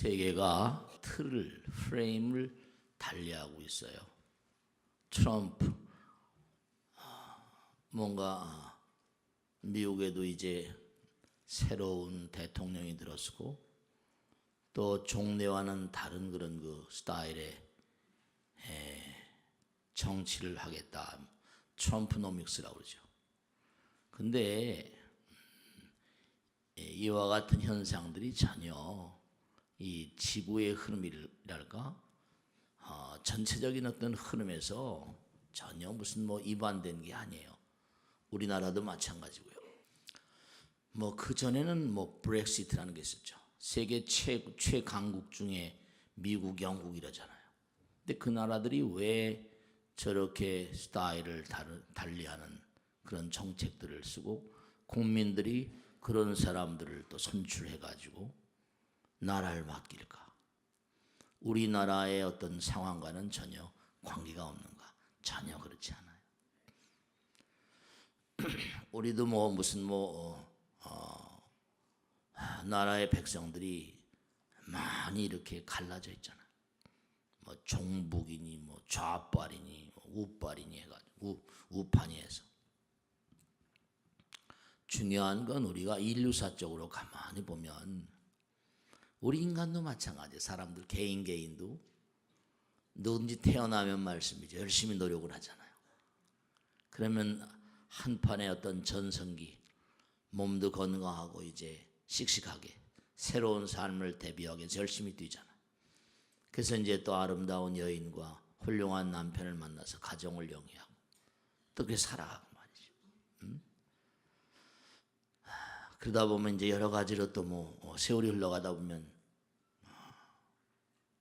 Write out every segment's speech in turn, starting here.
세계가 틀을, 프레임을 달리하고 있어요. 트럼프, 뭔가 미국에도 이제 새로운 대통령이 들었고 또 종래와는 다른 그런 그 스타일의 정치를 하겠다. 트럼프노믹스라고 그러죠. 근데 이와 같은 현상들이 전혀 이 지구의 흐름이랄까 전체적인 어떤 흐름에서 전혀 무슨 위반된 게 아니에요. 우리나라도 마찬가지고요. 그 전에는 브렉시트라는 게 있었죠. 세계 최강국 중에 미국, 영국 이러잖아요. 근데 그 나라들이 왜 저렇게 스타일을 달리하는 그런 정책들을 쓰고 국민들이 그런 사람들을 또 선출해가지고 나라를 맡길까? 우리나라의 어떤 상황과는 전혀 관계가 없는가? 전혀 그렇지 않아요. 우리도 무슨 나라의 백성들이 많이 이렇게 갈라져 있잖아요. 종북이니 좌빨이니 우빨이니 해가지고 우판이 해서 중요한 건 우리가 인류사적으로 가만히 보면 우리 인간도 마찬가지예요. 사람들 개인도 누군지 태어나면 말씀이죠. 열심히 노력을 하잖아요. 그러면 한판의 어떤 전성기 몸도 건강하고 이제 씩씩하게 새로운 삶을 대비하기 위해서 열심히 뛰잖아요. 그래서 이제 또 아름다운 여인과 훌륭한 남편을 만나서 가정을 영위하고 또 그렇게 살아가고 말이죠. 그러다 보면 이제 여러 가지로 또 세월이 흘러가다 보면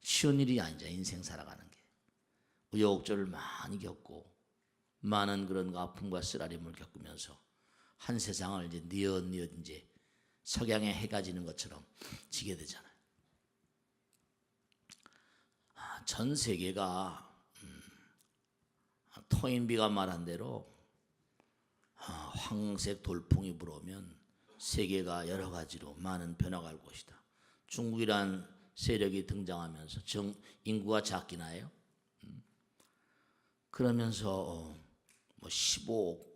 쉬운 일이 아니죠. 인생 살아가는 게 우여곡절을 많이 겪고 많은 그런 아픔과 쓰라림을 겪으면서 한 세상을 이제 뉘엿뉘엿 이제 석양의 해가 지는 것처럼 지게 되잖아요. 전 세계가 토인비가 말한 대로 황색 돌풍이 불어오면 세계가 여러 가지로 많은 변화가 올 것이다. 중국이란 세력이 등장하면서 인구가 작긴 해요. 그러면서 15억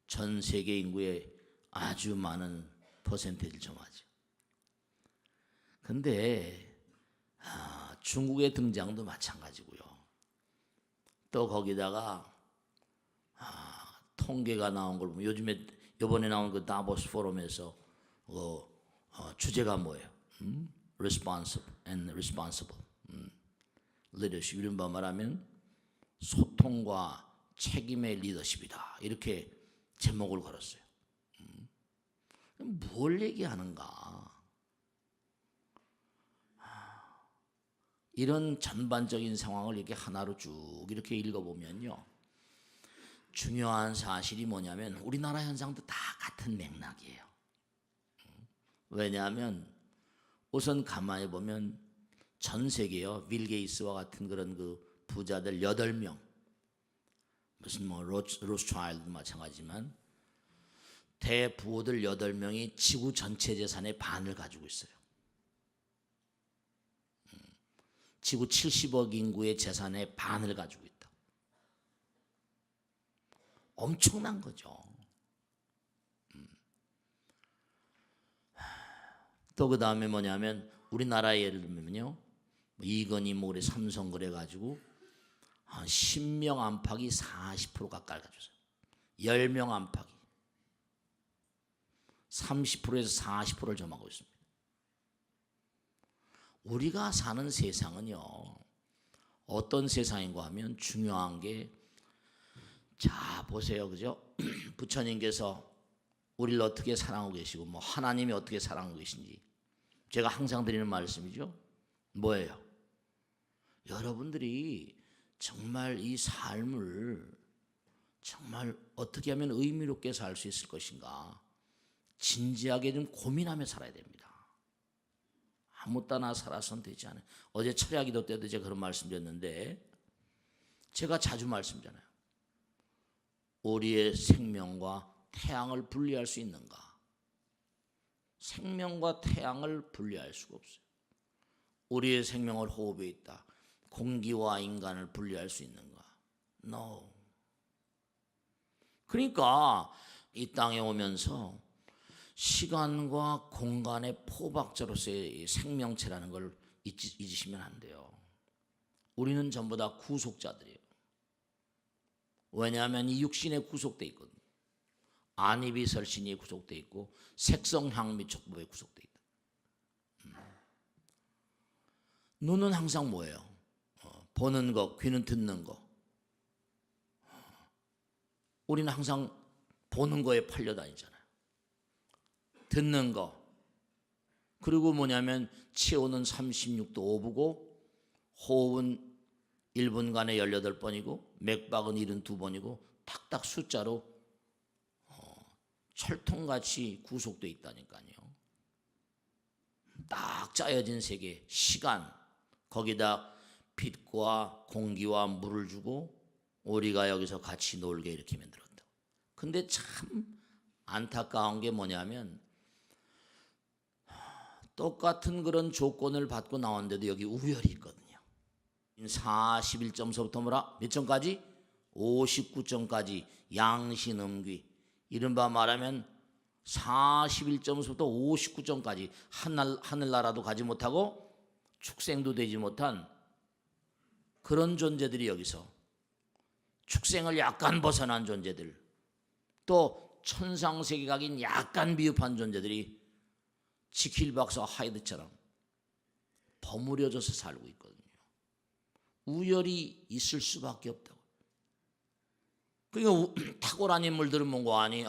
전 세계 인구의 아주 많은 퍼센테이지를 점하죠. 근데 중국의 등장도 마찬가지고요. 또 거기다가 통계가 나온 걸 보면 이번에 나온 그 다보스 포럼에서 주제가 뭐예요? Responsible and responsible leadership. 이른바 말하면 소통과 책임의 리더십이다. 이렇게 제목을 걸었어요. 뭘 얘기하는가? 이런 전반적인 상황을 이렇게 하나로 쭉 이렇게 읽어보면요. 중요한 사실이 뭐냐면 우리나라 현상도 다 같은 맥락이에요. 왜냐하면 우선 가만히 보면 전 세계요. 빌 게이츠와 같은 그런 그 부자들 8명 무슨 로스차일드 마찬가지지만 대부호들 8명이 지구 전체 재산의 반을 가지고 있어요. 지구 70억 인구의 재산의 반을 가지고 있다. 엄청난 거죠. 또 그 다음에 뭐냐면 우리나라에 예를 들면요. 이건희 모래 삼성 그래가지고 한 10명 안팎이 40% 가까이 가졌어요. 10명 안팎이 30%에서 40%를 점하고 있습니다. 우리가 사는 세상은요. 어떤 세상인가 하면 중요한 게 자 보세요. 그죠? 부처님께서 우리를 어떻게 사랑하고 계시고 하나님이 어떻게 사랑하고 계신지 제가 항상 드리는 말씀이죠. 뭐예요? 여러분들이 정말 이 삶을 정말 어떻게 하면 의미롭게 살 수 있을 것인가 진지하게 좀 고민하며 살아야 됩니다. 아무 따나 살아서는 되지 않아요. 어제 철야기도 때도 제가 그런 말씀 드렸는데 제가 자주 말씀드리잖아요. 우리의 생명과 태양을 분리할 수 있는가? 생명과 태양을 분리할 수가 없어요. 우리의 생명을 호흡에 있다. 공기와 인간을 분리할 수 있는가? No. 그러니까 이 땅에 오면서 시간과 공간의 포박자로서의 생명체라는 걸 잊으시면 안 돼요. 우리는 전부 다 구속자들이에요. 왜냐하면 이 육신에 구속돼 있거든요. 안입이 설신이 구속돼 있고 색성향 및 촉법에 구속돼 있다. 눈은 항상 뭐예요? 보는 거, 귀는 듣는 거. 우리는 항상 보는 거에 팔려다니잖아요. 듣는 거. 그리고 뭐냐면 체온은 36도 5부고 호흡은 1분간에 18번이고 맥박은 72번이고 탁탁 숫자로 철통같이 구속되어 있다니까요. 딱 짜여진 세계, 시간, 거기다 빛과 공기와 물을 주고 우리가 여기서 같이 놀게 이렇게 만들었다. 근데 참 안타까운 게 뭐냐면 똑같은 그런 조건을 받고 나왔는데도 여기 우열이 있거든요. 41점서부터 뭐라? 몇 점까지? 59점까지 양신음귀. 이른바 말하면 41점서부터 59점까지 하늘나라도 가지 못하고 축생도 되지 못한 그런 존재들이 여기서 축생을 약간 벗어난 존재들, 또 천상세계각인 약간 미흡한 존재들이 지킬박사 하이드처럼 버무려져서 살고 있거든요. 우열이 있을 수밖에 없다고. 그러니까 탁월한 인물들은 뭔가 아니,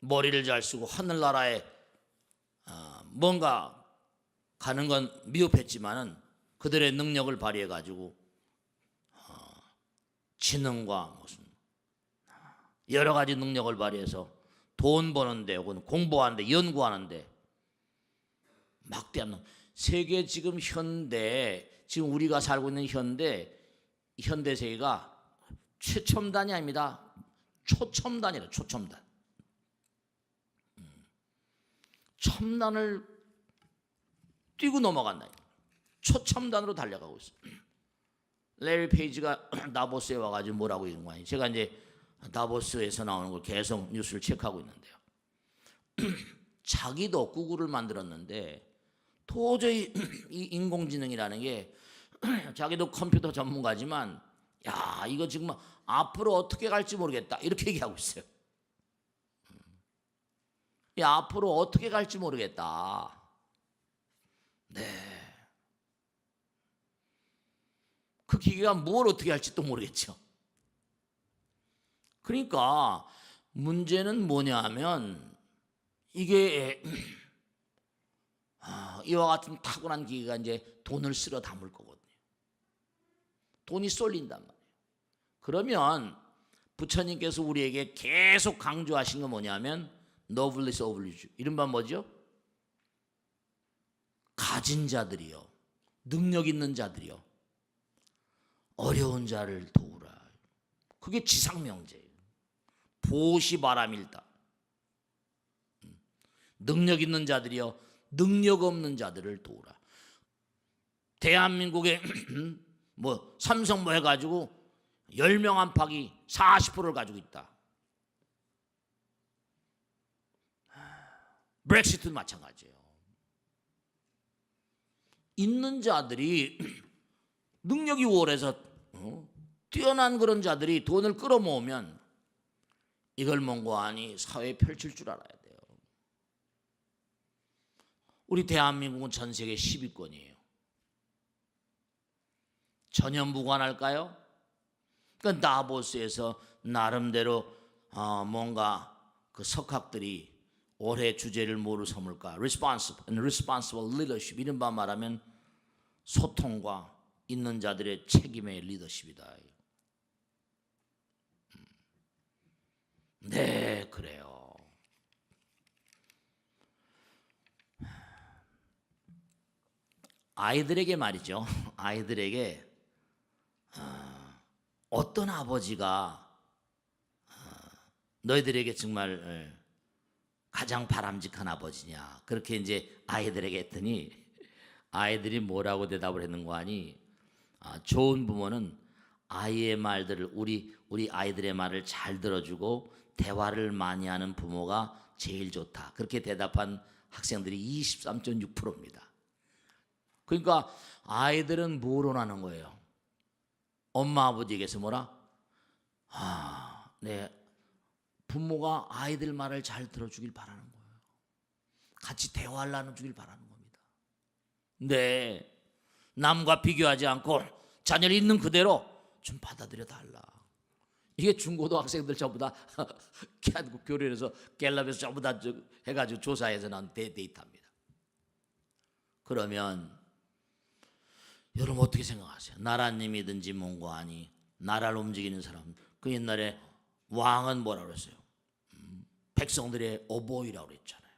머리를 잘 쓰고 하늘나라에 뭔가 가는 건 미흡했지만은 그들의 능력을 발휘해 가지고 지능과 무슨 여러 가지 능력을 발휘해서 돈 버는데 혹은 공부하는데 연구하는데 막대한 세계 지금 현대 지금 우리가 살고 있는 현대 세계가 최첨단이 아닙니다. 초첨단이라 초첨단. 첨단을 뛰고 넘어간다. 초첨단으로 달려가고 있어. 레리 페이지가 다보스에 와가지고 뭐라고 이런 거 아니에요. 제가 이제 다보스에서 나오는 걸 계속 뉴스를 체크하고 있는데요. 자기도 구글을 만들었는데 도저히 이 인공지능이라는 게 자기도 컴퓨터 전문가지만 야 이거 지금 앞으로 어떻게 갈지 모르겠다 이렇게 얘기하고 있어요. 야 앞으로 어떻게 갈지 모르겠다. 네. 그 기계가 뭘 어떻게 할지 또 모르겠죠. 그러니까 문제는 뭐냐 하면 이게 이와 같은 탁월한 기계가 이제 돈을 쓸어 담을 거거든요. 돈이 쏠린단 말이에요. 그러면 부처님께서 우리에게 계속 강조하신 건 뭐냐면 noblesse oblige. 이른바 뭐죠? 가진 자들이요. 능력 있는 자들이요. 어려운 자를 도우라. 그게 지상명제예요. 보시바람일다. 능력 있는 자들이요. 능력 없는 자들을 도우라. 대한민국에 뭐 삼성 뭐 해가지고 10명 안팎이 40%를 가지고 있다. 브렉시트도 마찬가지예요. 있는 자들이 능력이 우월해서 뛰어난 그런 자들이 돈을 끌어모으면 이걸 뭔가 아니 사회에 펼칠 줄 알아야 돼요. 우리 대한민국은 전 세계 10위권이에요. 전혀 무관할까요? 그러니까 다보스에서 나름대로 뭔가 그 석학들이 올해 주제를 뭐로 삼을까? Responsible and responsible leadership. 이른바 말하면 소통과 있는 자들의 책임의 리더십이다. 네, 그래요. 아이들에게 말이죠. 아이들에게 어떤 아버지가 너희들에게 정말 가장 바람직한 아버지냐 그렇게 이제 아이들에게 했더니 아이들이 뭐라고 대답을 했는 거 아니? 좋은 부모는 아이의 말들을 우리 아이들의 말을 잘 들어주고 대화를 많이 하는 부모가 제일 좋다. 그렇게 대답한 학생들이 23.6%입니다. 그러니까 아이들은 뭘 원하는 거예요? 엄마 아버지에게서 뭐라? 네, 부모가 아이들 말을 잘 들어주길 바라는 거예요. 같이 대화를 나눠주길 바라는 겁니다. 네, 남과 비교하지 않고 자녀를 있는 그대로 좀 받아들여 달라. 이게 중고등학생들 전부 다 교련에서 갤럽에서 전부 다 해가지고 조사해서 난 데이터입니다. 그러면 여러분 어떻게 생각하세요? 나라님이든지 뭔가 아니 나라를 움직이는 사람, 그 옛날에 왕은 뭐라 그랬어요? 백성들의 어버이라고 그랬잖아요.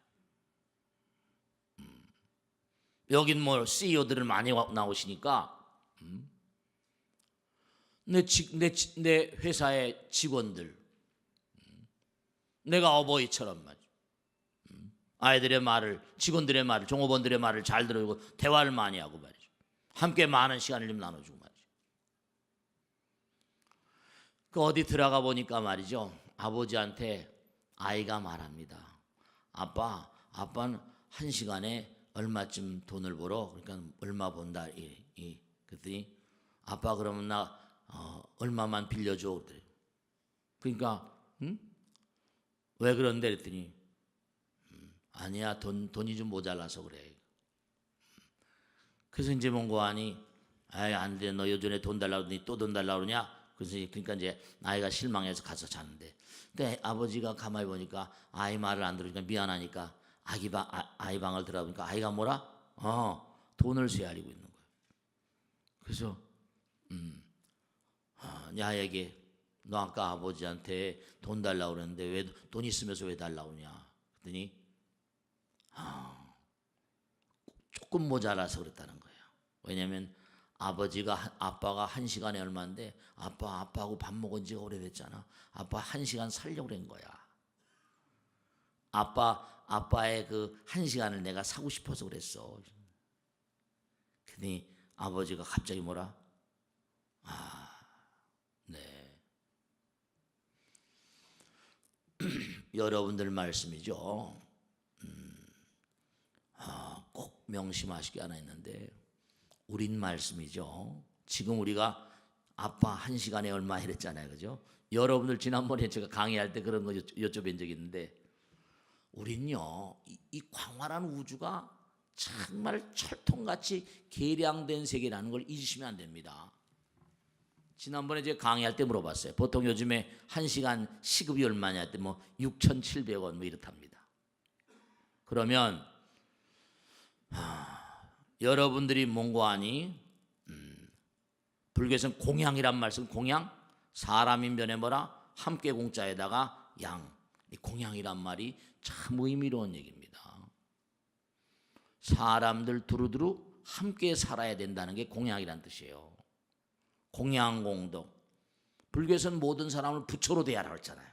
여긴 뭐 CEO들을 많이 나오시니까 내 회사의 직원들, 내가 어버이처럼 말이죠. 아이들의 말을, 직원들의 말을, 종업원들의 말을 잘 들어주고 대화를 많이 하고 말이죠. 함께 많은 시간을 좀 나눠주고 말이죠. 그 어디 들어가 보니까 말이죠. 아버지한테 아이가 말합니다. 아빠는 한 시간에 얼마쯤 돈을 벌어? 그러니까 얼마 번다. 그랬더니 아빠 그러면 나 얼마만 빌려줘. 그랬더니 그러니까 왜 그런데 그랬더니 아니야 돈이 좀 모자라서 그래. 그래서 이제 뭔고 하니 안 돼. 너 요전에 돈 달라고 그러니 또 돈 달라고 그러냐? 그래서 그러니까 이제 아이가 실망해서 가서 자는데 근데 아버지가 가만히 보니까 아이 말을 안 들으니까 미안하니까 아이 방을 들어보니까 아이가 뭐라? 돈을 쇠하리고 있는 거예요. 그래서 야에게 너 아까 아버지한테 돈 달라고 그랬는데 왜 돈 있으면서 왜 달라고 그러냐? 그랬더니 조금 모자라서 그랬다는 거예요. 왜냐하면 아빠가 한 시간에 얼마인데 아빠하고 밥 먹은 지가 오래됐잖아. 아빠 한 시간 살려고 그런 거야. 아빠의 그 한 시간을 내가 사고 싶어서 그랬어. 그러니 아버지가 갑자기 뭐라? 네. 여러분들 말씀이죠. 꼭 명심하시기 하나 있는데 우린 말씀이죠. 지금 우리가 아빠 한 시간에 얼마 이랬잖아요. 그죠? 여러분들 지난번에 제가 강의할 때 그런 거 여쭤본 적이 있는데 우린요 이 광활한 우주가 정말 철통같이 계량된 세계라는 걸 잊으시면 안 됩니다. 지난번에 제가 강의할 때 물어봤어요. 보통 요즘에 한 시간 시급이 얼마냐 했더니 뭐 6,700원 뭐 이렇답니다. 그러면 여러분들이 뭔고 하니 불교에서는 공양이란 말씀, 공양 사람인변에 뭐라? 함께 공자에다가 양. 이 공양이란 말이 참 의미로운 얘기입니다. 사람들 두루두루 함께 살아야 된다는 게 공양이란 뜻이에요. 공양공덕. 불교에서는 모든 사람을 부처로 대하라고 했잖아요.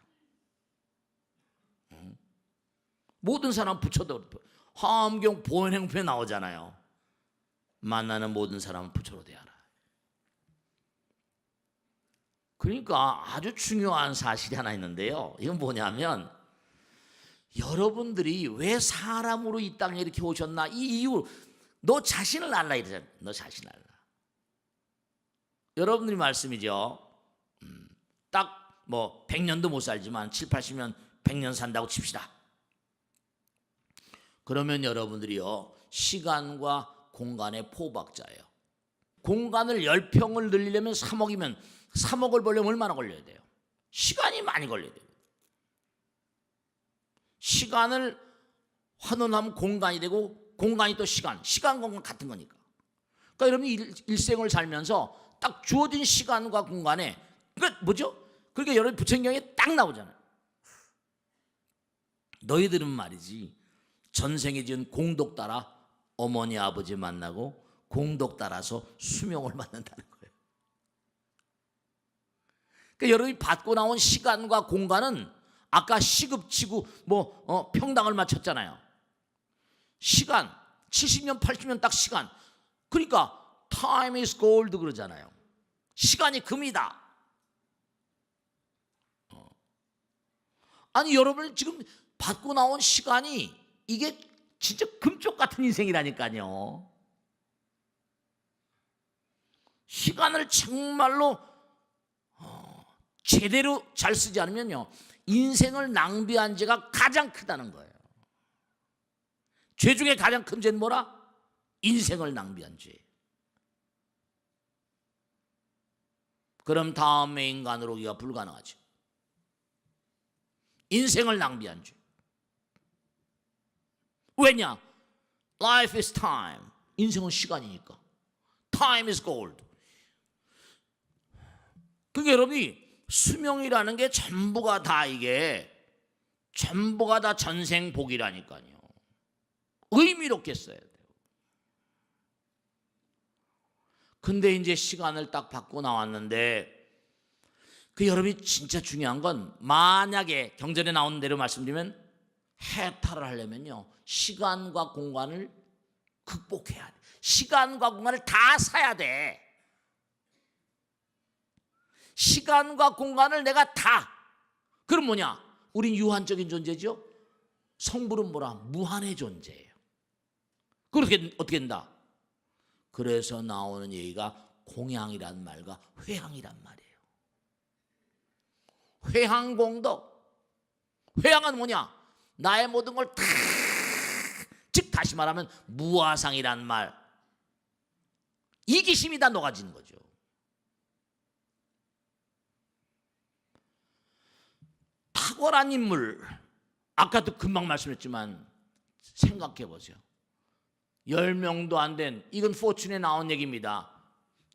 모든 사람 부처도 화엄경 보현행편에 나오잖아요. 만나는 모든 사람을 부처로 대하라. 그러니까 아주 중요한 사실이 하나 있는데요. 이건 뭐냐면 여러분들이 왜 사람으로 이 땅에 이렇게 오셨나? 이 이유 너 자신을 알라 이러잖아요. 너 자신을 알라. 여러분들이 말씀이죠. 딱 뭐 100년도 못 살지만 7, 80년 100년 산다고 칩시다. 그러면 여러분들이요 시간과 공간의 포박자예요. 공간을 10평을 늘리려면 3억이면 3억을 벌려면 얼마나 걸려야 돼요? 시간이 많이 걸려야 돼요. 시간을 환원하면 공간이 되고 공간이 또 시간 공간 같은 거니까. 그러니까 여러분이 일생을 살면서 딱 주어진 시간과 공간에 그러니까 뭐죠? 그러니까 여러분 부처경에 딱 나오잖아요. 너희들은 말이지 전생에 지은 공덕 따라 어머니 아버지 만나고 공덕 따라서 수명을 만난다는 거예요. 그러니까 여러분이 받고 나온 시간과 공간은 아까 시급지구 평당을 맞췄잖아요. 시간 70년 80년 딱 시간 그러니까 time is gold 그러잖아요. 시간이 금이다. 아니 여러분 지금 받고 나온 시간이 이게 진짜 금쪽 같은 인생이라니까요. 시간을 정말로 제대로 잘 쓰지 않으면요 인생을 낭비한 죄가 가장 크다는 거예요. 죄 중에 가장 큰 죄는 뭐라? 인생을 낭비한 죄. 그럼 다음의 인간으로 오기가 불가능하죠. 인생을 낭비한 죄. 왜냐? Life is time. 인생은 시간이니까. Time is gold. 그러니까 여러분이 수명이라는 게 전부가 다 전부가 다 전생복이라니까요. 의미롭게 써야 돼요. 근데 이제 시간을 딱 받고 나왔는데 그 여러분이 진짜 중요한 건 만약에 경전에 나오는 대로 말씀드리면 해탈을 하려면요 시간과 공간을 극복해야 돼. 시간과 공간을 다 사야 돼. 시간과 공간을 내가 다. 그럼 뭐냐? 우린 유한적인 존재죠. 성불은 뭐라? 무한의 존재예요. 그렇게 어떻게 된다? 그래서 나오는 얘기가 공양이란 말과 회향이란 말이에요. 회향공덕. 회향은 뭐냐? 나의 모든 걸 다, 즉 다시 말하면 무아상이란 말. 이기심이 다 녹아지는 거죠. 탁월한 인물, 아까도 금방 말씀했지만 생각해 보세요. 10명도 안 된, 이건 포춘에 나온 얘기입니다.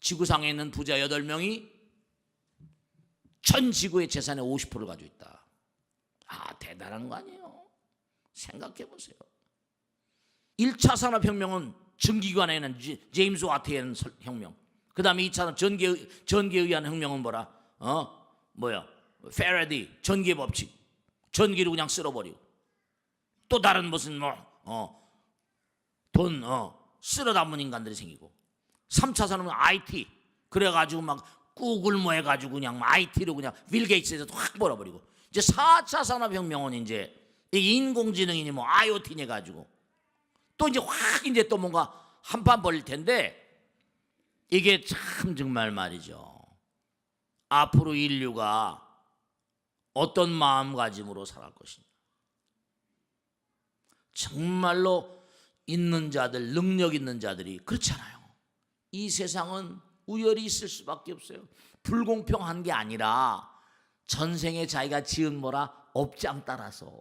지구상에 있는 부자 8명이 전 지구의 재산의 50%를 가지고 있다. 아, 대단한 거 아니에요? 생각해 보세요. 1차 산업혁명은 전기관에는 제임스 와트의 혁명. 그 다음에 2차 전기에 의한 혁명은 뭐라? 페라데이 전기의 법칙. 전기를 그냥 쓸어버리고. 또 다른 무슨 돈 쓸어 담은 인간들이 생기고. 3차 산업은 IT. 그래가지고 막 구글 뭐 해가지고 그냥 IT로 그냥 빌 게이츠에서 확 벌어버리고. 이제 4차 산업혁명은 이제 인공지능이니 뭐 IoT니 해가지고 또 이제 확 이제 또 뭔가 한판 벌릴 텐데 이게 참 정말 말이죠. 앞으로 인류가 어떤 마음가짐으로 살아갈 것이냐. 정말로 있는 자들, 능력 있는 자들이 그렇잖아요. 이 세상은 우열이 있을 수밖에 없어요. 불공평한 게 아니라 전생에 자기가 지은 뭐라 업장 따라서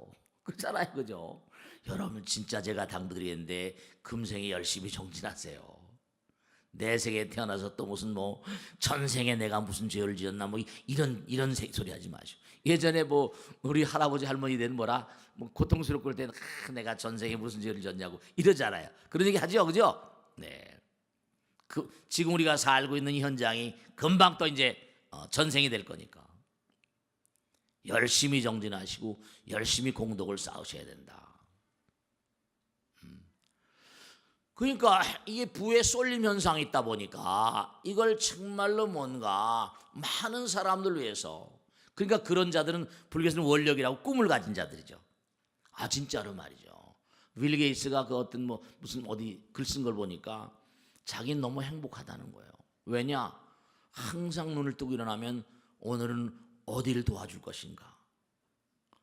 그렇잖아요, 그죠? 여러분 진짜 제가 당부드리는데 금생에 열심히 정진하세요. 내 생에 태어나서 또 무슨 뭐 전생에 내가 무슨 죄를 지었나 뭐 이런 소리 하지 마시고. 예전에 뭐 우리 할아버지 할머니들은 뭐라 뭐 고통스럽고 그럴 때는 내가 전생에 무슨 죄를 지었냐고 이러잖아요. 그런 얘기 하죠, 그죠? 네. 지금 우리가 살고 있는 이 현장이 금방 또 이제 전생이 될 거니까 열심히 정진하시고 열심히 공덕을 쌓으셔야 된다. 그러니까 이게 부에 쏠림 현상이 있다 보니까 이걸 정말로 뭔가 많은 사람들 위해서, 그러니까 그런 자들은 불교에서는 원력이라고 꿈을 가진 자들이죠. 아 진짜로 말이죠. 빌 게이츠가 그 어떤 뭐 무슨 어디 글 쓴 걸 보니까 자기는 너무 행복하다는 거예요. 왜냐? 항상 눈을 뜨고 일어나면 오늘은 어디를 도와줄 것인가.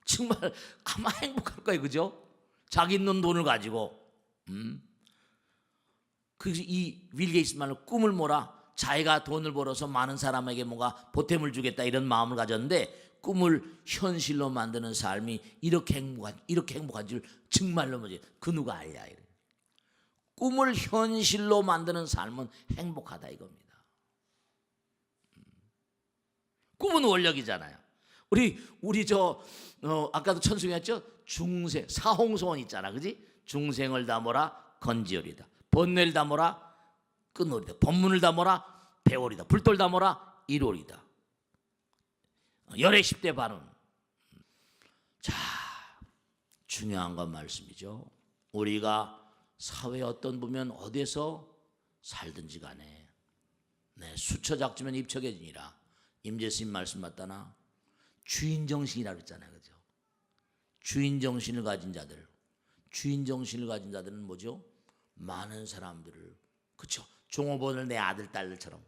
정말 아마 행복할 거예요, 그죠? 자기 있는 돈을 가지고. 그래서 이 빌 게이츠 말로 꿈을 뭐라? 자기가 돈을 벌어서 많은 사람에게 뭔가 보탬을 주겠다 이런 마음을 가졌는데 꿈을 현실로 만드는 삶이 이렇게 행복한 줄 정말로 뭐지? 그 누가 알냐 이래. 꿈을 현실로 만드는 삶은 행복하다 이겁니다. 꿈은 원력이잖아요. 우리 아까도 천승이었죠? 중생 사홍소원 있잖아, 그지? 중생을 담으라 건지오리다. 번뇌를 담으라 끊으리다. 법문을 담으라 배우리다. 불돌 담으라 이루리다. 열의 10대 발언. 자, 중요한 건 말씀이죠. 우리가 사회 어떤 보면 어디서 살든지 간에 수처 작지면 입척해지니라. 임재스님 말씀 맞다나 주인 정신이라고 했잖아요, 그죠? 주인 정신을 가진 자들, 주인 정신을 가진 자들은 뭐죠? 많은 사람들을, 그렇죠? 종업원을 내 아들 딸들처럼.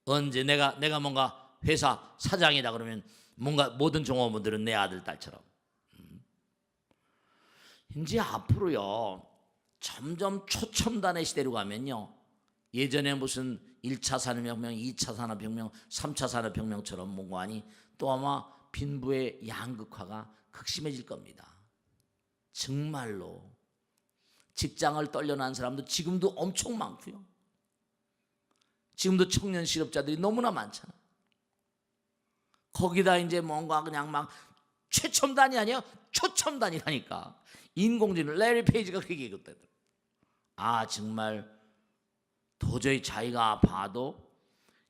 언제 내가 뭔가 회사 사장이다 그러면 뭔가 모든 종업원들은 내 아들 딸처럼. 이제 앞으로요 점점 초첨단의 시대로 가면요, 예전에 무슨 1차 산업혁명, 2차 산업혁명, 3차 산업혁명처럼 뭔가 하니 또 아마 빈부의 양극화가 극심해질 겁니다. 정말로 직장을 떨려난 사람도 지금도 엄청 많고요. 지금도 청년 실업자들이 너무나 많잖아요. 거기다 이제 뭔가 그냥 막 최첨단이 아니야, 초첨단이라니까. 인공지능, 레리 페이지가 그렇게 얘기했거든. 정말 도저히 자기가 봐도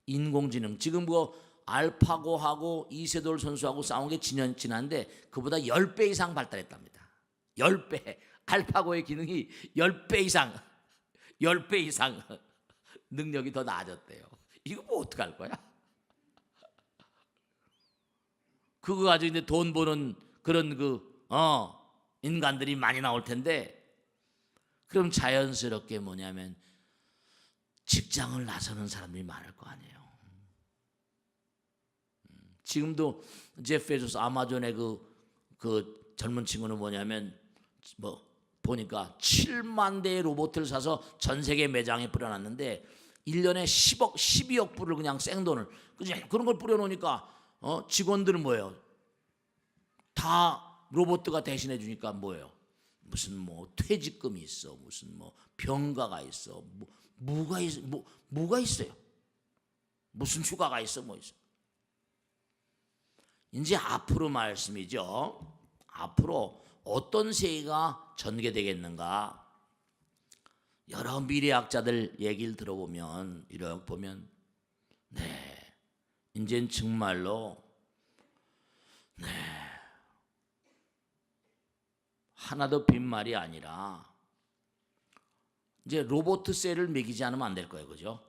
인공지능, 지금 그 알파고하고 이세돌 선수하고 싸운 게 지난데 그보다 10배 이상 발달했답니다. 10배. 알파고의 기능이 10배 이상 10배 이상 능력이 더 나아졌대요. 이거 뭐 어떡할 거야? 그거 가지고 이제 돈 버는 그런 인간들이 많이 나올 텐데, 그럼 자연스럽게 뭐냐면 직장을 나서는 사람들이 많을 거 아니에요. 지금도 제프 베조스 아마존의 그 젊은 친구는 뭐냐면 보니까 7만 대의 로봇을 사서 전 세계 매장에 뿌려놨는데 1년에 10억, 12억 불을 그냥 생돈을 그런 걸 뿌려놓으니까 직원들은 뭐예요? 다 로봇가 대신해 주니까 뭐예요? 무슨 퇴직금이 있어, 무슨 병가가 있어, 뭐가 있어요? 무슨 휴가가 있어, 뭐 있어? 이제 앞으로 말씀이죠. 앞으로 어떤 세계가 전개되겠는가? 여러 미래학자들 얘기를 들어보면 이렇게 보면 이젠 정말로 하나도 빈말이 아니라 이제 로봇세를 매기지 않으면 안 될 거예요, 그죠?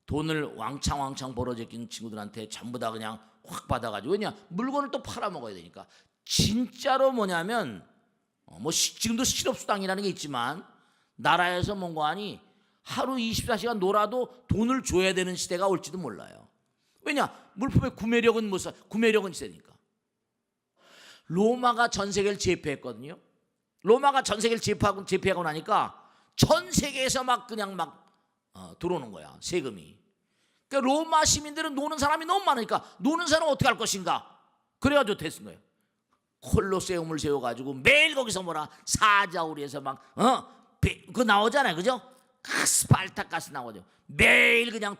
돈을 왕창 벌어제낀 친구들한테 전부 다 그냥 확 받아가지고, 왜냐 물건을 또 팔아먹어야 되니까. 진짜로 뭐냐면 지금도 실업수당이라는 게 있지만 나라에서 뭔가 하니 하루 24시간 놀아도 돈을 줘야 되는 시대가 올지도 몰라요. 왜냐 물품의 구매력은 구매력은 있으니까. 로마가 전 세계를 제패했거든요. 로마가 전 세계를 제패하고 나니까 전 세계에서 그냥 들어오는 거야, 세금이. 그러니까 로마 시민들은 노는 사람이 너무 많으니까 노는 사람은 어떻게 할 것인가? 그래가지고 됐은 거예요. 콜로세움을 세워가지고 매일 거기서 사자우리에서 그 나오잖아요, 그죠? 스파르타카스 나오죠. 매일 그냥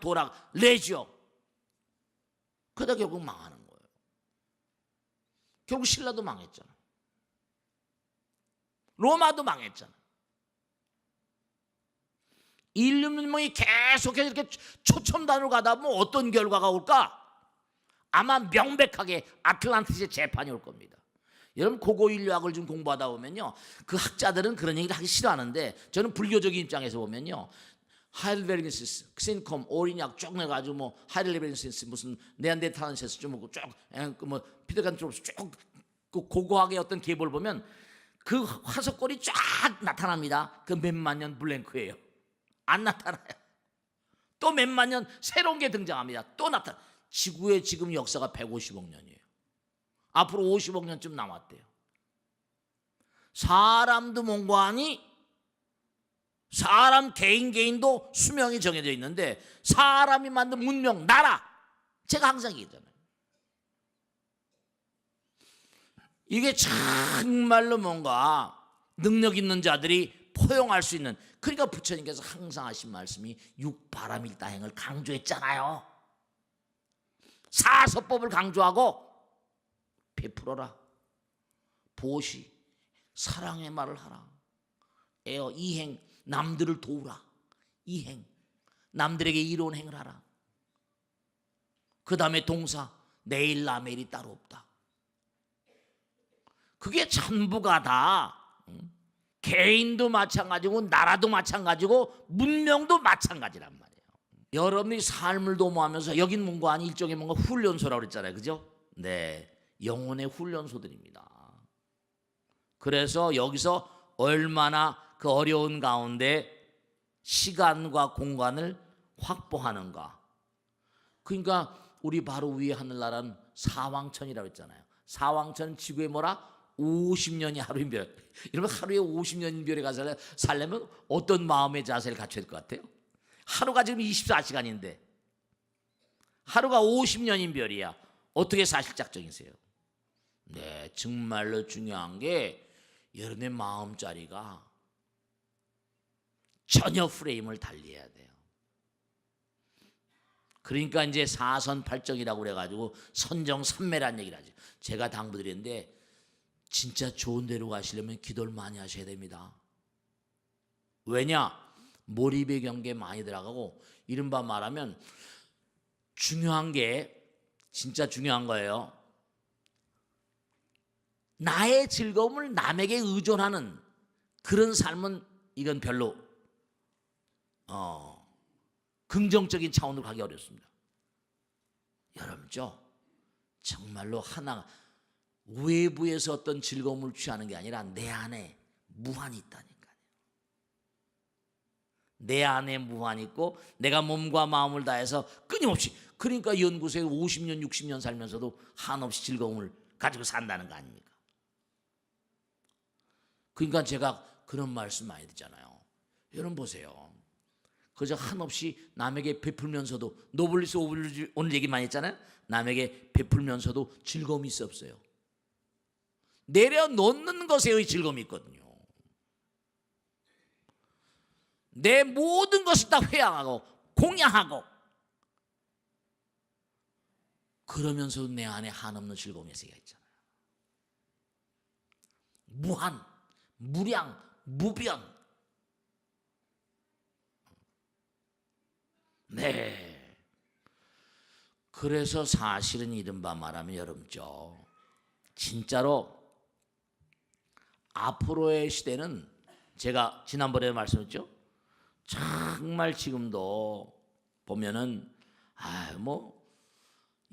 레지오. 그러다 결국 망하는 거예요. 결국 신라도 망했잖아. 로마도 망했잖아. 인류 문명이 계속해서 이렇게 초첨단으로 가다 보면 어떤 결과가 올까? 아마 명백하게 아틀란티스의 재판이 올 겁니다. 여러분 고고 인류학을 좀 공부하다 보면요, 그 학자들은 그런 얘기를 하기 싫어하는데 저는 불교적인 입장에서 보면요, 하이델베르겐시스, 크신콤, 오리약 쭉 내가지고 하이델베르겐시스 무슨 네안데르탈렌시스 쭉 피데간트롭스 쭉 고고하게 어떤 계보를 보면 그 화석골이 쫙 나타납니다. 그 몇만 년 블랭크예요. 안 나타나요. 또 몇만 년 새로운 게 등장합니다. 또 나타나. 지구의 지금 역사가 150억 년이에요. 앞으로 50억 년쯤 남았대요. 사람도 뭔가 하니 사람 개인도 수명이 정해져 있는데 사람이 만든 문명, 나라, 제가 항상 얘기하잖아요. 이게 정말로 뭔가 능력 있는 자들이 포용할 수 있는, 그러니까 부처님께서 항상 하신 말씀이 육바람일다행을 강조했잖아요. 사서법을 강조하고 베풀어라, 보시, 사랑의 말을 하라, 에어, 이행, 남들을 도우라, 이행, 남들에게 이로운 행을 하라. 그 다음에 동사, 내일 라멜이 따로 없다. 그게 전부가 다 개인도 마찬가지고 나라도 마찬가지고 문명도 마찬가지란 말이에요. 여러분이 삶을 도모하면서 여긴 뭔가 아니 일종의 뭔가 훈련소라고 그랬잖아요. 그죠? 네, 영혼의 훈련소들입니다. 그래서 여기서 얼마나 그 어려운 가운데 시간과 공간을 확보하는가. 그러니까 우리 바로 위에 하늘나라는 사왕천이라고 했잖아요. 사왕천 지구에 뭐라? 50년이 하루인 별. 여러분 하루에 50년인 별에 가서 살려면 어떤 마음의 자세를 갖춰야 될 것 같아요? 하루가 지금 24시간인데 하루가 50년인 별이야. 어떻게 사실 작정이세요? 네, 정말로 중요한 게 여러분의 마음자리가 전혀 프레임을 달리해야 돼요. 그러니까 이제 사선팔정이라고 그래가지고 선정삼매란 얘기를 하죠. 제가 당부드리는데 진짜 좋은 데로 가시려면 기도를 많이 하셔야 됩니다. 왜냐? 몰입의 경계에 많이 들어가고 이른바 말하면 중요한 게 진짜 중요한 거예요. 나의 즐거움을 남에게 의존하는 그런 삶은 이건 별로 긍정적인 차원으로 가기 어렵습니다. 여러분죠, 정말로 하나 외부에서 어떤 즐거움을 취하는 게 아니라 내 안에 무한이 있다니까요. 내 안에 무한이 있고 내가 몸과 마음을 다해서 끊임없이, 그러니까 연구소에 50년 60년 살면서도 한없이 즐거움을 가지고 산다는 거 아닙니까? 그러니까 제가 그런 말씀 많이 듣잖아요. 여러분 보세요. 그저 한없이 남에게 베풀면서도, 노블리스 오늘 얘기 많이 했잖아요. 남에게 베풀면서도 즐거움이 있어 없어요? 내려놓는 것에의 즐거움이 있거든요. 내 모든 것을 다 회양하고 공양하고 그러면서도 내 안에 한없는 즐거움의 세계가 있잖아요. 무한, 무량, 무변. 네. 그래서 사실은 이른바 말하면 여러분죠, 진짜로 앞으로의 시대는 제가 지난번에 말씀했죠. 정말 지금도 보면은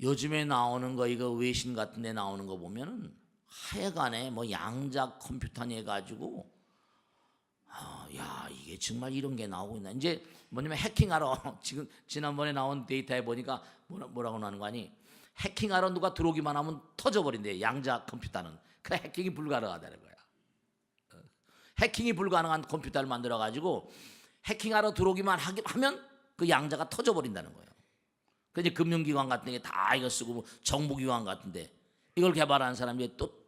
요즘에 나오는 거, 이거 외신 같은 데 나오는 거 보면은 하여간에 뭐 양자 컴퓨터니 해가지고 야, 이게 정말 이런 게 나오고 있나. 이제 뭐냐면 해킹하러 지금 지난번에 나온 데이터에 보니까 뭐라고 나오는 거 아니, 해킹하러 누가 들어오기만 하면 터져버린대, 양자 컴퓨터는. 그래, 해킹이 불가능하다는 거야. 해킹이 불가능한 컴퓨터를 만들어 가지고 해킹하러 들어오기만 하면 그 양자가 터져버린다는 거예요. 그래서 이제 금융기관 같은 게 다 이거 쓰고, 뭐 정부기관 같은데 이걸 개발한 사람이 또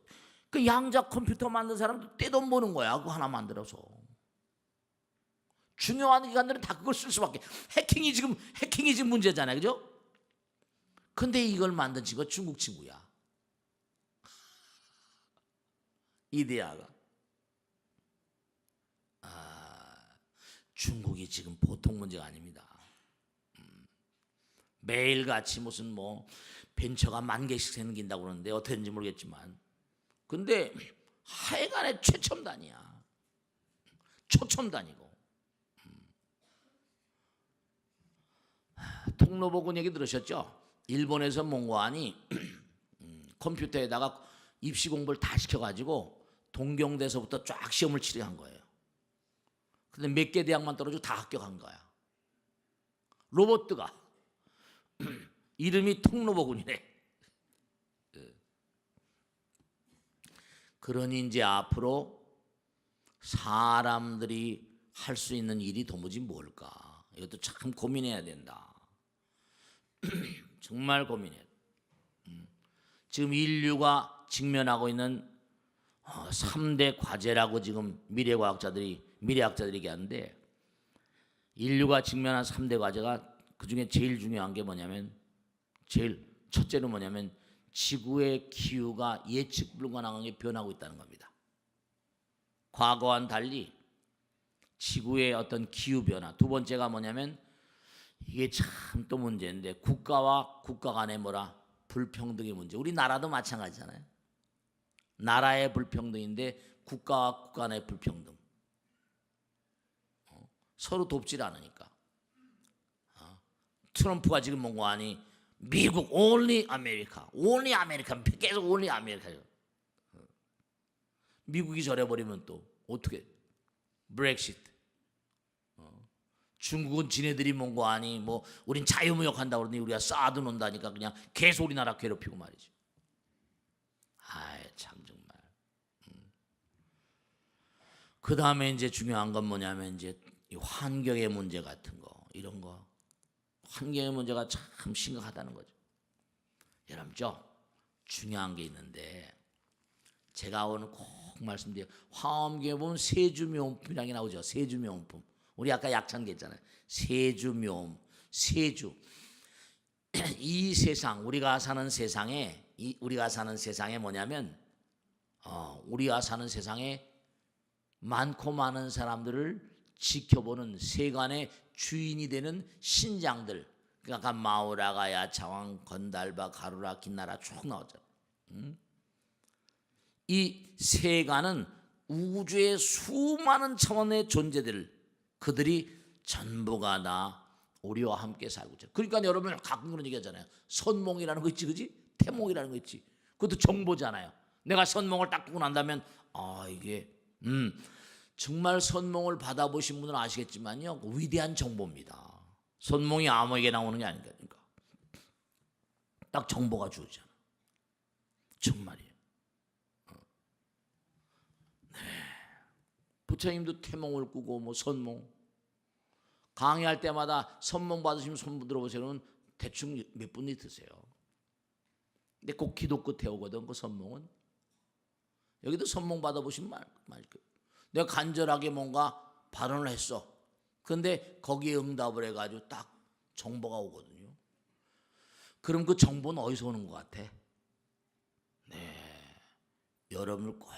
그 양자 컴퓨터 만든 사람도 떼돈 버는 거야. 그거 하나 만들어서. 중요한 기관들은 다 그걸 쓸 수밖에. 해킹이 지금 문제잖아요, 그죠? 근데 이걸 만든 친구가 중국 친구야. 이데아가. 중국이 지금 보통 문제가 아닙니다. 매일같이 무슨 뭐 벤처가 10,000개씩 생긴다고 그러는데 어떻게 되는지 모르겠지만, 근데 하여간에 최첨단이야. 초첨단이고. 통로보군 얘기 들으셨죠? 일본에서 몽고안이 컴퓨터에다가 입시 공부를 다 시켜가지고 동경대에서부터 쫙 시험을 치르게 한 거예요. 근데 몇 개 대학만 떨어지고 다 합격한 거야. 로봇가 이름이 통로보군이래. 그러니 이제 앞으로 사람들이 할 수 있는 일이 도무지 뭘까? 이것도 참 고민해야 된다. 정말 고민해야 돼. 지금 인류가 직면하고 있는 3대 과제라고 지금 미래학자들이 얘기하는데, 인류가 직면한 3대 과제가 그중에 제일 중요한 게 뭐냐면, 첫째는 뭐냐면 지구의 기후가 예측 불가능하게 변하고 있다는 겁니다. 과거와는 달리 지구의 어떤 기후 변화. 두 번째가 뭐냐면, 이게 참 또 문제인데, 국가와 국가 간의 불평등의 문제. 우리나라도 마찬가지잖아요. 나라의 불평등인데 국가와 국가 간의 불평등. 서로 돕질 않으니까. 트럼프가 지금 뭔가 하니 미국 only America, only America, 계속 only America. 미국이 저래버리면 또 어떻게? 브렉시트. 중국은 지네들이 뭔가 하니 뭐 우린 자유무역한다 그러니 우리가 쌓아도 논다니까 그냥 계속 우리나라 괴롭히고 말이지. 아이 참 정말. 그 다음에 이제 중요한 건 뭐냐면 이제 이 환경의 문제 같은 거 이런 거. 환경의 문제가 참 심각하다는 거죠. 여러분 저 중요한 게 있는데 제가 오늘 꼭 말씀드려요. 화엄경에 보면 세주묘음품이라는 게 나오죠. 세주묘음품. 우리 아까 약찬 게 있잖아요. 세주묘음, 세주. 이 세상 우리가 사는 세상에 뭐냐면 우리가 사는 세상에 많고 많은 사람들을 지켜보는 세간의 주인이 되는 신장들. 그러니까 마우라가 야차왕 건달바 가루라 긴나라 쭉 나오잖아요. 이 세간은 우주의 수많은 차원의 존재들 그들이 전부가 다 우리와 함께 살고 있죠. 그러니까 여러분 가끔 그런 얘기 하잖아요. 선몽이라는 거 있지, 그지? 태몽이라는 거 있지. 그것도 정보잖아요. 내가 선몽을 딱 보고 난다면 이게 정말 선몽을 받아보신 분은 아시겠지만요, 위대한 정보입니다. 선몽이 아무에게 나오는 게 아니니까. 딱 정보가 주어지잖아. 정말이에요. 네. 부처님도 태몽을 꾸고 뭐 선몽 강의할 때마다 선몽 받으시면 손 들어보세요. 그러면 대충 몇 분이 드세요. 근데 꼭 기도 끝에 오거든 그 선몽은. 여기도 선몽 받아보시면 말 거예요. 내가 간절하게 뭔가 발언을 했어. 그런데 거기에 응답을 해가지고 딱 정보가 오거든요. 그럼 그 정보는 어디서 오는 것 같아? 네, 여러분을 꼭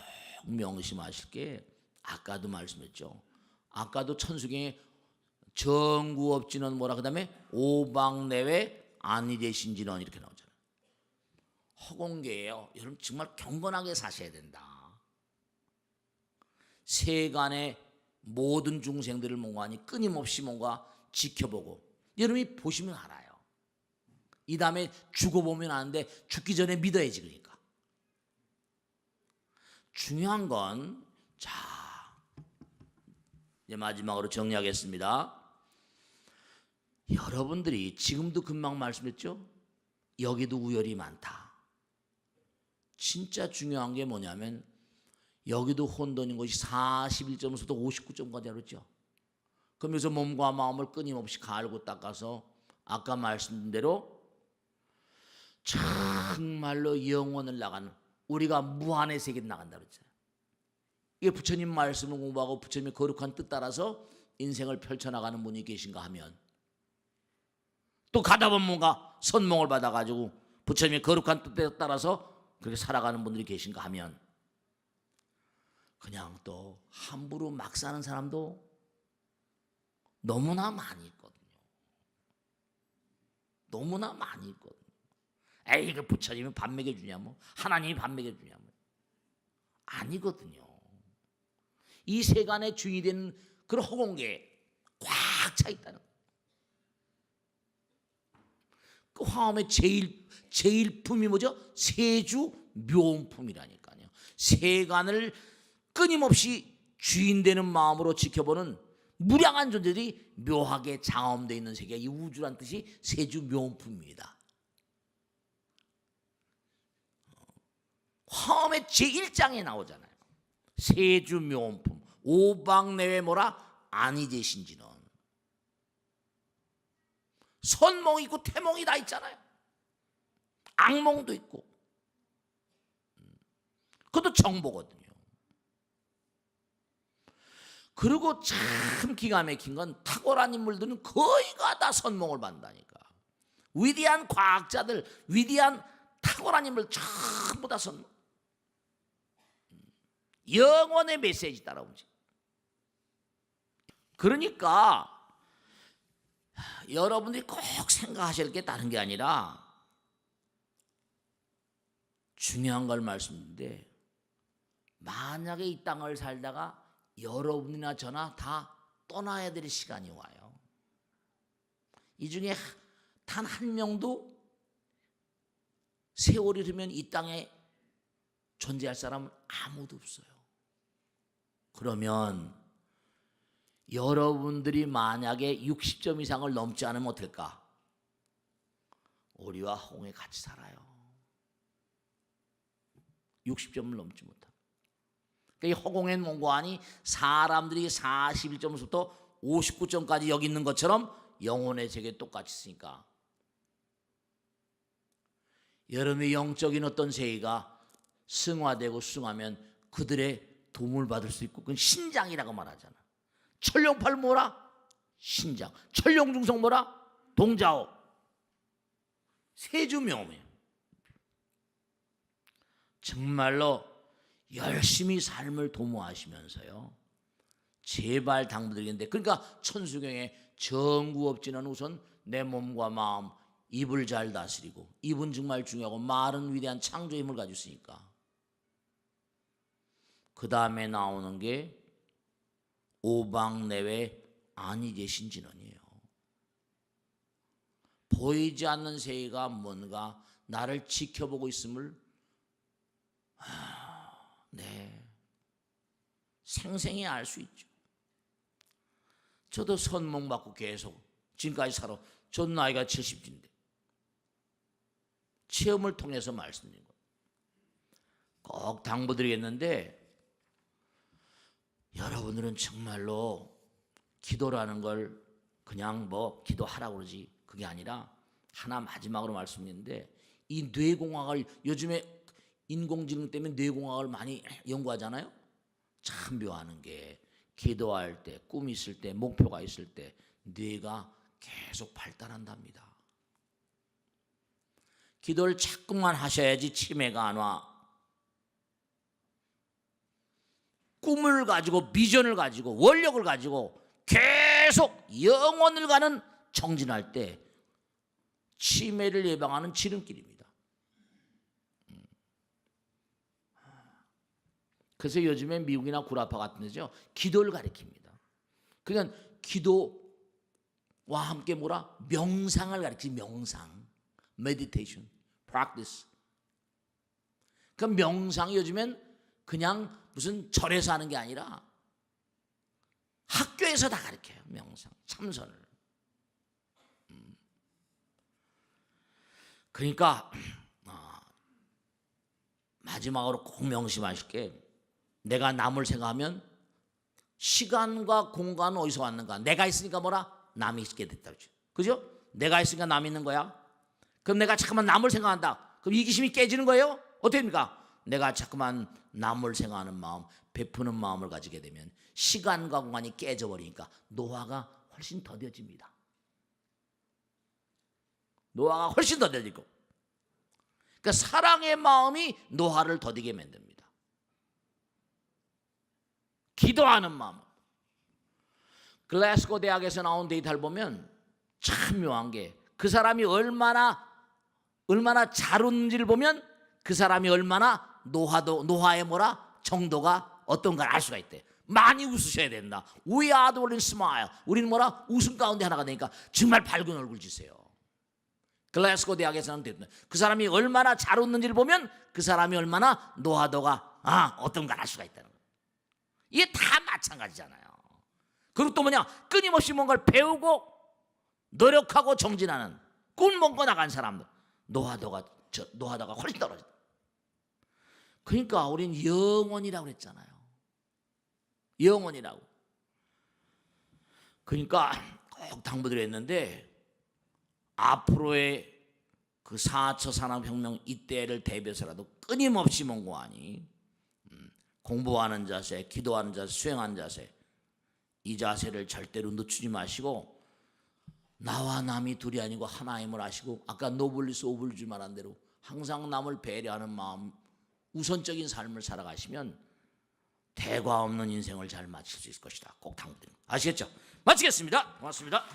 명심하실 게 아까도 말씀했죠. 아까도 천수경에 정구업지는 뭐라 그다음에 오방내외 아니되신지는 이렇게 나오잖아요. 허공계예요. 여러분 정말 경건하게 사셔야 된다. 세간의 모든 중생들을 뭔가니 끊임없이 뭔가 지켜보고 여러분이 보시면 알아요. 이 다음에 죽어보면 아는데 죽기 전에 믿어야지. 그러니까 중요한 건 자 이제 마지막으로 정리하겠습니다. 여러분들이 지금도 금방 말씀했죠. 여기도 우열이 많다. 진짜 중요한 게 뭐냐면 여기도 혼돈인 것이 41점에서도 59점까지 그랬죠. 그러면서 몸과 마음을 끊임없이 갈고 닦아서 아까 말씀드린 대로 정말로 영혼을 나가는 우리가 무한의 세계로 나간다 그랬잖아요. 이게 부처님 말씀을 공부하고 부처님의 거룩한 뜻 따라서 인생을 펼쳐나가는 분이 계신가 하면 또 가다 보면 뭔가 선몽을 받아가지고 부처님의 거룩한 뜻에 따라서 그렇게 살아가는 분들이 계신가 하면 그냥 또 함부로 막 사는 사람도 너무나 많이 있거든요. 너무나 많이 있거든요. 에이 그 부처님이 밥 먹여주냐 뭐 하나님이 밥 먹여주냐 뭐 아니거든요. 이 세간의 주인이 되는 그런 허공계에 꽉 차 있다는 거예요. 그 화엄의 제일품이 뭐죠? 세주 묘음품이라니까요. 세간을 끊임없이 주인 되는 마음으로 지켜보는 무량한 존재들이 묘하게 장엄되어 있는 세계, 이 우주란 뜻이 세주 묘음품입니다. 화엄의 제1장에 나오잖아요. 세주 묘음품 오방내외 뭐라 아니제신지는 선몽이 있고 태몽이 다 있잖아요. 악몽도 있고 그것도 정보거든요. 그리고 참 기가 막힌 건 탁월한 인물들은 거의가 다 선몽을 받는다니까. 위대한 과학자들, 위대한 탁월한 인물 전부 다 선몽. 영원의 메시지 따라오지. 그러니까 여러분들이 꼭 생각하실 게 다른 게 아니라 중요한 걸 말씀드리는데 만약에 이 땅을 살다가 여러분이나 저나 다 떠나야 될 시간이 와요. 이 중에 단 한 명도 세월이 흐르면 이 땅에 존재할 사람은 아무도 없어요. 그러면 여러분들이 만약에 60점 이상을 넘지 않으면 어떨까? 오리와 홍해 같이 살아요. 60점을 넘지 못하고. 그러니까 이 허공의 몽고하니 사람들이 41점부터 59점까지 여기 있는 것처럼 영혼의 세계 똑같이 있으니까 여러분의 영적인 어떤 세계가 승화되고 승하면 그들의 도움을 받을 수 있고, 그건 신장이라고 말하잖아. 천룡팔 뭐라? 신장. 천룡중성 뭐라? 동자호. 세주명이에요. 정말로 열심히 삶을 도모하시면서요, 제발 당부드리겠는데, 그러니까 천수경에 정구업지는 우선 내 몸과 마음, 입을 잘 다스리고, 입은 정말 중요하고 말은 위대한 창조의 힘을 가지고 있으니까 그 다음에 나오는 게 오방내외 안이 계신 진언이에요. 보이지 않는 세계가 뭔가 나를 지켜보고 있음을 생생히 알 수 있죠. 저도 선몽받고 계속 지금까지 살아. 전 나이가 70인데 체험을 통해서 말씀드린 거예요. 꼭 당부드리겠는데, 여러분들은 정말로 기도라는 걸 그냥 뭐 기도하라고 그러지, 그게 아니라 하나 마지막으로 말씀드리는데, 이 뇌공학을 요즘에 인공지능 때문에 뇌공학을 많이 연구하잖아요. 참 묘하는 게 기도할 때, 꿈이 있을 때, 목표가 있을 때 뇌가 계속 발달한답니다. 기도를 자꾸만 하셔야지 치매가 안 와. 꿈을 가지고 비전을 가지고 원력을 가지고 계속 영원을 가는 정진할 때 치매를 예방하는 지름길입니다. 그래서 요즘에 미국이나 구라파 같은 데죠, 기도를 가르칩니다. 그러니까 기도와 함께 뭐라? 명상을 가르치지. 명상, meditation, practice. 그 명상이 요즘엔 그냥 무슨 절에서 하는 게 아니라 학교에서 다 가르쳐요. 명상, 참선을. 그러니까 마지막으로 꼭 명심하실 게, 내가 남을 생각하면 시간과 공간은 어디서 왔는가? 내가 있으니까 뭐라? 남이 있게 됐다. 그죠? 내가 있으니까 남이 있는 거야. 그럼 내가 자꾸만 남을 생각한다. 그럼 이기심이 깨지는 거예요? 어떻게 됩니까? 내가 자꾸만 남을 생각하는 마음, 베푸는 마음을 가지게 되면 시간과 공간이 깨져버리니까 노화가 훨씬 더뎌집니다. 노화가 훨씬 더뎌지고, 그러니까 사랑의 마음이 노화를 더디게 만듭니다. 기도하는 마음. 글래스고 대학에서 나온 데이터를 보면 참 묘한 게, 그 사람이 얼마나 잘 웃는지를 보면 그 사람이 얼마나 노화의 뭐라? 정도가 어떤 걸 알 수가 있대. 많이 웃으셔야 된다. We are the one smile. 우리는 뭐라? 웃음 가운데 하나가 되니까 정말 밝은 얼굴 지세요. 글래스고 대학에서 나온 데이터. 그 사람이 얼마나 잘 웃는지를 보면 그 사람이 얼마나 노화도가 어떤 걸 알 수가 있다는 거예요. 이게 다 마찬가지잖아요. 그리고 또 뭐냐? 끊임없이 뭔가를 배우고 노력하고 정진하는, 꿈 먹고 나간 사람들 노화도가 훨씬 떨어진다. 그러니까 우린 영원이라고 그랬잖아요. 영원이라고. 그러니까 꼭 당부드렸는데, 앞으로의 그 4차 산업혁명 이때를 대비해서라도 끊임없이 mon고하니 공부하는 자세, 기도하는 자세, 수행하는 자세, 이 자세를 절대로 늦추지 마시고, 나와 남이 둘이 아니고 하나임을 아시고, 아까 노블리스 오블주 말한 대로 항상 남을 배려하는 마음, 우선적인 삶을 살아가시면 대과 없는 인생을 잘 마칠 수 있을 것이다. 꼭 당부드립니다. 아시겠죠? 마치겠습니다. 고맙습니다.